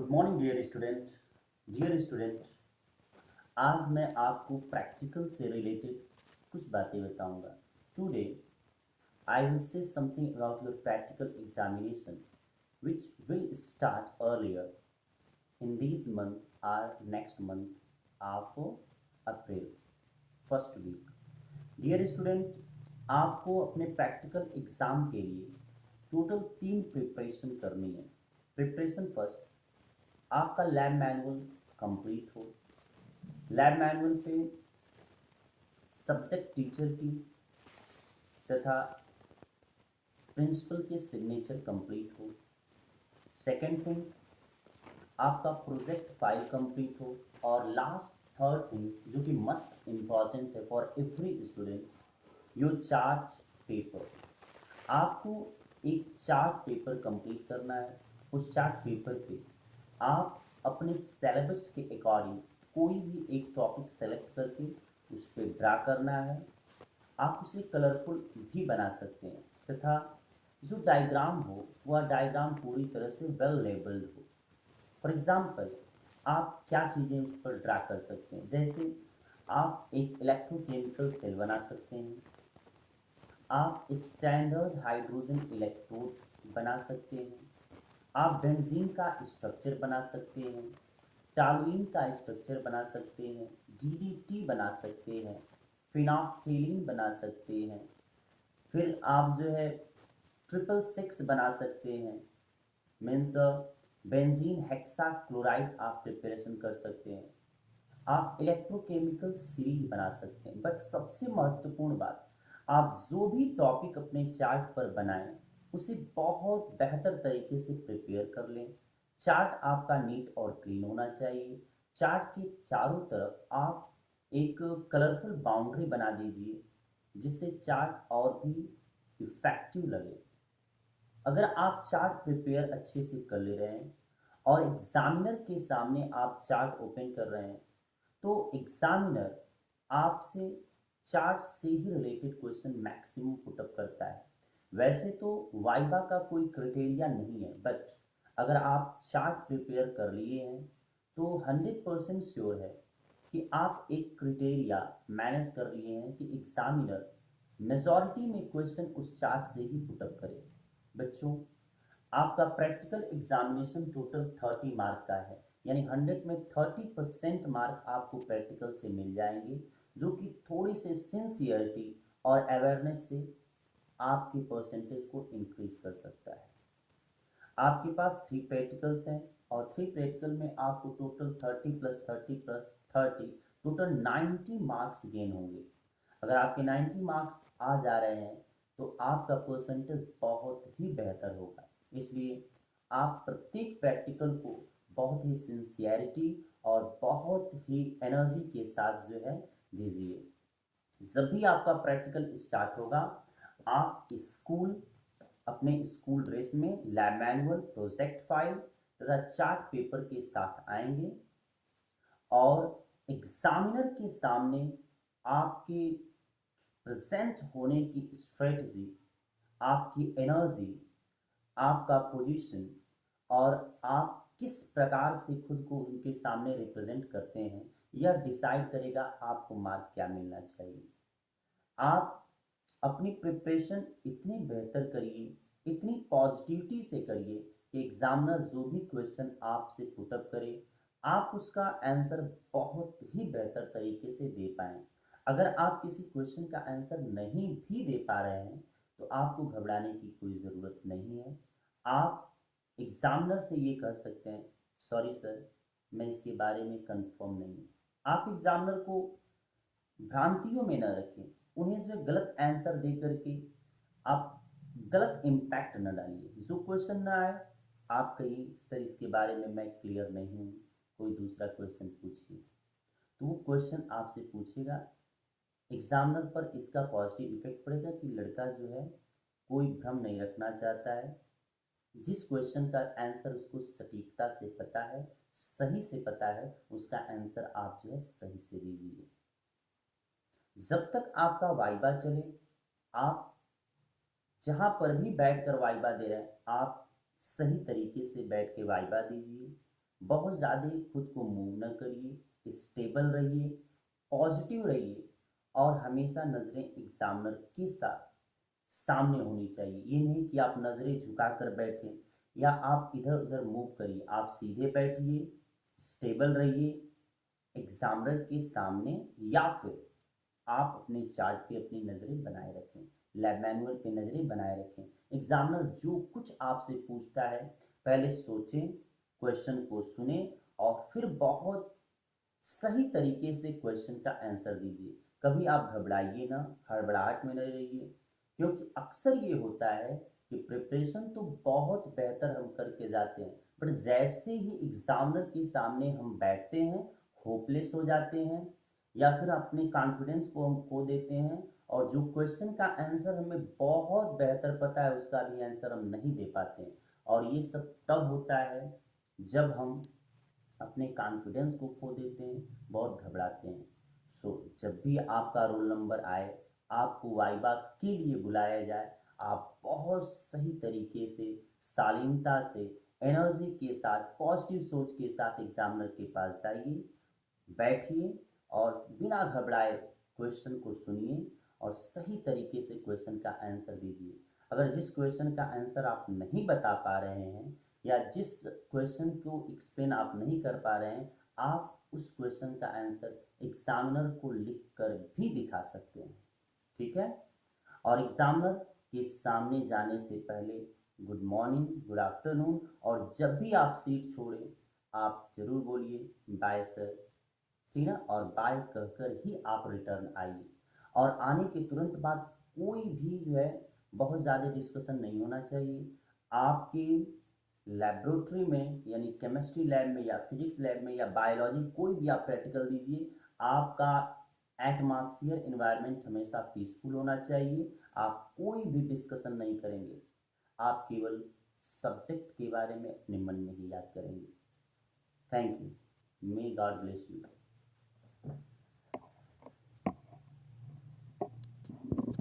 Good morning dear student. आज मैं आपको प्रैक्टिकल से रिलेटेड कुछ बातें बताऊंगा। Today I will say something about your practical examination which will start earlier in this month or next month of April first week. Dear student, आपको अपने practical exam के लिए टोटल 3 प्रिपरेशन करनी है। प्रिपरेशन फर्स्ट, आपका lab manual complete हो। Lab manual पे subject teacher की तथा प्रिंसिपल के सिग्नेचर कंप्लीट हो। सेकेंड थिंग्स, आपका प्रोजेक्ट फाइल कंप्लीट हो। और लास्ट थर्ड थिंग्स जो कि मस्ट इम्पॉर्टेंट है for every student, your chart paper. आपको एक चार्ट पेपर कंप्लीट करना है। उस चार्ट पेपर पे आप अपने सिलेबस के अकॉर्डिंग कोई भी एक टॉपिक सेलेक्ट करके उस पर ड्रा करना है। आप उसे कलरफुल भी बना सकते हैं तथा जो डायग्राम हो वह डायग्राम पूरी तरह से वेल लेबल्ड हो। फॉर एग्जाम्पल, आप क्या चीज़ें उस पर ड्रा कर सकते हैं, जैसे आप एक इलेक्ट्रोकेमिकल सेल बना सकते हैं, आप स्टैंडर्ड हाइड्रोजन इलेक्ट्रोड बना सकते हैं, आप बेंजीन का स्ट्रक्चर बना सकते हैं, टालुइन का स्ट्रक्चर बना सकते हैं, डीडीटी बना सकते हैं, फिनाफ्थेलिन बना सकते हैं। फिर आप जो है 666 बना सकते हैं, मीन्स बेंजीन हेक्सा क्लोराइड आप प्रिपरेशन कर सकते हैं। आप इलेक्ट्रोकेमिकल सीरीज बना सकते हैं। बट सबसे महत्वपूर्ण बात, आप जो भी टॉपिक अपने चार्ट पर बनाएं उसे बहुत बेहतर तरीके से प्रिपेयर कर लें। चार्ट आपका नीट और क्लीन होना चाहिए। चार्ट के चारों तरफ आप एक कलरफुल बाउंड्री बना दीजिए जिससे चार्ट और भी इफेक्टिव लगे। अगर आप चार्ट प्रिपेयर अच्छे से कर ले रहे हैं और एग्जामिनर के सामने आप चार्ट ओपन कर रहे हैं तो एग्जामिनर आपसे चार्ट से ही रिलेटेड क्वेश्चन मैक्सिमम पुटअप करता है। वैसे तो वाइवा का कोई क्राइटेरिया नहीं है, बट अगर आप चार्ट प्रिपेयर कर लिए हैं तो 100% श्योर है कि आप एक क्राइटेरिया मैनेज कर लिए हैं कि एग्जामिनर मेजॉरिटी में क्वेश्चन उस चार्ट से ही पुटअप करे। बच्चों, आपका प्रैक्टिकल एग्जामिनेशन टोटल 30 मार्क का है, यानी 100 में 30% मार्क आपको प्रैक्टिकल से मिल जाएंगे, जो कि थोड़ी से सिंसियरिटी और अवेयरनेस से आपके परसेंटेज को इंक्रीज कर सकता है। आपके पास 3 प्रैक्टिकल्स हैं और 3 प्रैक्टिकल में आपको टोटल 30 + 30 + 30 टोटल 90 मार्क्स गेन होंगे। अगर आपके 90 मार्क्स आ जा रहे हैं तो आपका परसेंटेज बहुत ही बेहतर होगा। इसलिए आप प्रत्येक प्रैक्टिकल को बहुत ही सिंसियरिटी और बहुत ही एनर्जी के साथ जो है दीजिए। जब भी आपका प्रैक्टिकल स्टार्ट होगा, आप अपने स्कूल ड्रेस में लैब मैनुअल, प्रोजेक्ट फाइल तथा चार्ट पेपर के साथ आएंगे और एग्जामिनर के सामने आपके प्रेजेंट होने की स्ट्रेटजी, आपकी एनर्जी, आपका पोजीशन और आप किस प्रकार से खुद को उनके सामने रिप्रेजेंट करते हैं, यह डिसाइड करेगा आपको मार्क क्या मिलना चाहिए। आप अपनी प्रिपरेशन इतनी बेहतर करिए, इतनी पॉजिटिविटी से करिए कि एग्जामिनर जो भी क्वेश्चन आपसे पुटअप करे आप उसका आंसर बहुत ही बेहतर तरीके से दे पाएँ। अगर आप किसी क्वेश्चन का आंसर नहीं भी दे पा रहे हैं तो आपको घबराने की कोई ज़रूरत नहीं है। आप एग्जामिनर से ये कह सकते हैं, सॉरी सर, मैं इसके बारे में कंफर्म नहीं हूँ। आप एग्जामिनर को भ्रांतियों में न रखें, उन्हें जो गलत आंसर दे करके आप गलत इम्पैक्ट न डालिए। जो क्वेश्चन ना आए आप कहिए सर इसके बारे में मैं क्लियर नहीं हूँ, कोई दूसरा क्वेश्चन पूछिए। तो वो क्वेश्चन आपसे पूछेगा, एग्जामिनर पर इसका पॉजिटिव इफेक्ट पड़ेगा कि लड़का जो है कोई भ्रम नहीं रखना चाहता है। जिस क्वेश्चन का आंसर उसको सटीकता से पता है, सही से पता है, उसका आंसर आप जो है सही से दीजिए। जब तक आपका वाइवा चले, आप जहाँ पर भी बैठकर वाइवा दे रहे हैं आप सही तरीके से बैठ के वाइवा दीजिए। बहुत ज़्यादा खुद को मूव न करिए, स्टेबल रहिए, पॉजिटिव रहिए और हमेशा नज़रें एग्जामिनर के साथ सामने होनी चाहिए। ये नहीं कि आप नज़रें झुका कर बैठें या आप इधर उधर मूव करिए, आप सीधे बैठिए, स्टेबल रहिए एग्जामिनर के सामने, या फिर आप अपने चार्ट पे अपनी नज़रें बनाए रखें, लैब मैनुअल पे नज़रें बनाए रखें। एग्जामिनर जो कुछ आपसे पूछता है पहले सोचें, क्वेश्चन को सुने और फिर बहुत सही तरीके से क्वेश्चन का आंसर दीजिए। कभी आप घबराइए ना, हड़बड़ाहट में न रहिए, क्योंकि अक्सर ये होता है कि प्रिपरेशन तो बहुत बेहतर हम करके जाते हैं, बट जैसे ही एग्जामिनर के सामने हम बैठते हैं होपलेस हो जाते हैं या फिर अपने कॉन्फिडेंस को हम खो देते हैं, और जो क्वेश्चन का आंसर हमें बहुत बेहतर पता है उसका भी आंसर हम नहीं दे पाते हैं। और ये सब तब होता है जब हम अपने कॉन्फिडेंस को खो देते हैं, बहुत घबराते हैं। सो जब भी आपका रोल नंबर आए, आपको वाइवा के लिए बुलाया जाए, आप बहुत सही तरीके से, शालीनता से, एनर्जी के साथ, पॉजिटिव सोच के साथ एग्जामिनर के पास जाइए, बैठिए और बिना घबराए क्वेश्चन को सुनिए और सही तरीके से क्वेश्चन का आंसर दीजिए। अगर जिस क्वेश्चन का आंसर आप नहीं बता पा रहे हैं या जिस क्वेश्चन को एक्सप्लेन आप नहीं कर पा रहे हैं, आप उस क्वेश्चन का आंसर एग्जामिनर को लिख कर भी दिखा सकते हैं। ठीक है? और एग्जामिनर के सामने जाने से पहले गुड मॉर्निंग, गुड आफ्टरनून, और जब भी आप सीट छोड़ें आप जरूर बोलिए बाय सर, ठीक है ना, और बाय कहकर ही आप रिटर्न आइए। और आने के तुरंत बाद कोई भी जो है बहुत ज़्यादा डिस्कशन नहीं होना चाहिए। आपके लेबोरेटरी में यानी केमिस्ट्री लैब में या फिजिक्स लैब में या बायोलॉजी कोई भी आप प्रैक्टिकल दीजिए, आपका एटमॉस्फेयर इन्वायरमेंट हमेशा पीसफुल होना चाहिए। आप कोई भी डिस्कशन नहीं करेंगे, आप केवल सब्जेक्ट के बारे में अपने मन में ही याद करेंगे। Thank you. May God bless you.